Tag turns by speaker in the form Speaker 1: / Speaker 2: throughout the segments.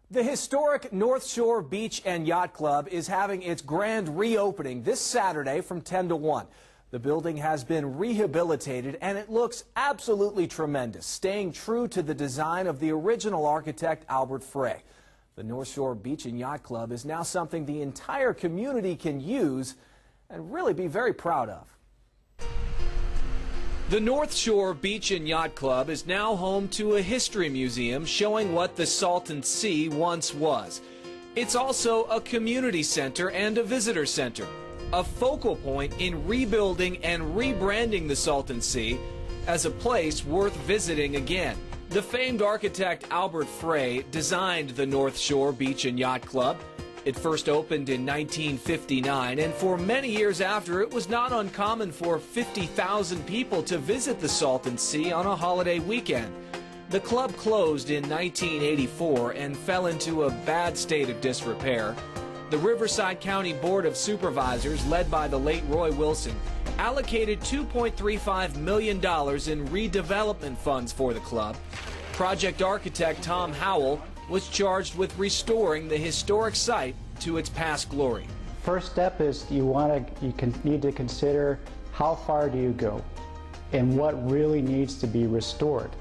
Speaker 1: The historic North Shore Beach and Yacht Club is having its grand reopening this Saturday from 10 to 1. The building has been rehabilitated and it looks absolutely tremendous, staying true to the design of the original architect Albert Frey. The North Shore Beach and Yacht Club is now something the entire community can use and really be very proud of. The North Shore Beach and Yacht Club is now home to a history museum showing what the Salton Sea once was. It's also a community center and a visitor center, a focal point in rebuilding and rebranding the Salton Sea as a place worth visiting again. The famed architect Albert Frey designed the North Shore Beach and Yacht Club. It first opened in 1959, and for many years after, it was not uncommon for 50,000 people to visit the Salton Sea on a holiday weekend. The club closed in 1984 and fell into a bad state of disrepair. The Riverside County Board of Supervisors, led by the late Roy Wilson, allocated $2.35 million in redevelopment funds for the club. Project architect Tom Howell was charged with restoring the historic site to its past glory.
Speaker 2: First step is you need to consider how far do you go and what really needs to be restored.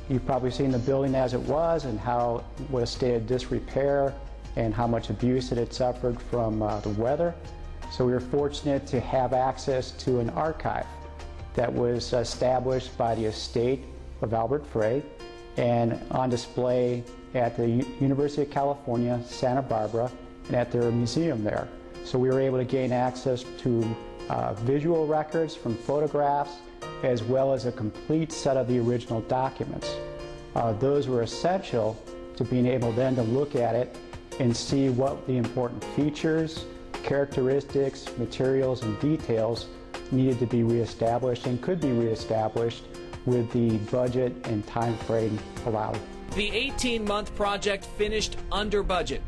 Speaker 2: You've probably seen the building as it was and how it was a state of disrepair and how much abuse it had suffered from the weather. So we were fortunate to have access to an archive that was established by the estate of Albert Frey and on display at the University of California, Santa Barbara, and at their museum there. So we were able to gain access to visual records from photographs, as well as a complete set of the original documents. Those were essential to being able then to look at it and see what the important features, characteristics, materials, and details needed to be reestablished and could be reestablished with the budget and time frame allowed.
Speaker 1: The 18-month project finished under budget.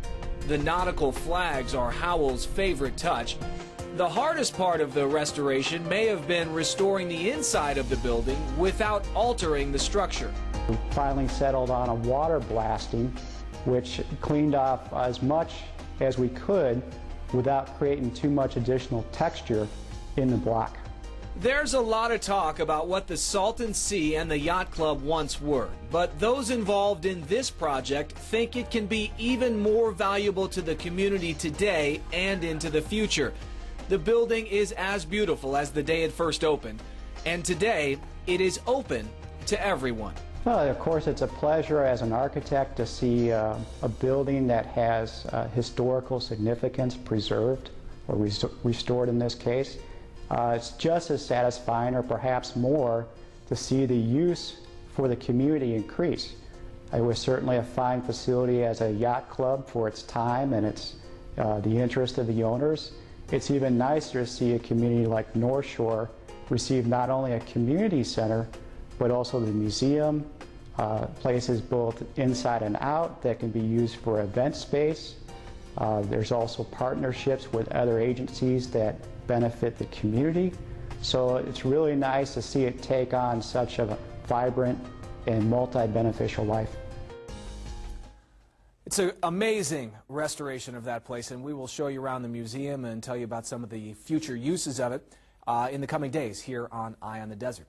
Speaker 1: The nautical flags are Howell's favorite touch. The hardest part of the restoration may have been restoring the inside of the building without altering the structure.
Speaker 2: We finally settled on a water blasting, which cleaned off as much as we could without creating too much additional texture in the block.
Speaker 1: There's a lot of talk about what the Salton Sea and the Yacht Club once were, but those involved in this project think it can be even more valuable to the community today and into the future. The building is as beautiful as the day it first opened, and today it is open to everyone.
Speaker 2: Well, of course, it's a pleasure as an architect to see a building that has historical significance preserved or restored in this case. It's just as satisfying, or perhaps more, to see the use for the community increase. It was certainly a fine facility as a yacht club for its time and its the interest of the owners. It's even nicer to see a community like North Shore receive not only a community center, but also the museum, places both inside and out that can be used for event space. There's also partnerships with other agencies that benefit the community. So it's really nice to see it take on such a vibrant and multi-beneficial life.
Speaker 1: It's an amazing restoration of that place, and we will show you around the museum and tell you about some of the future uses of it in the coming days here on Eye on the Desert.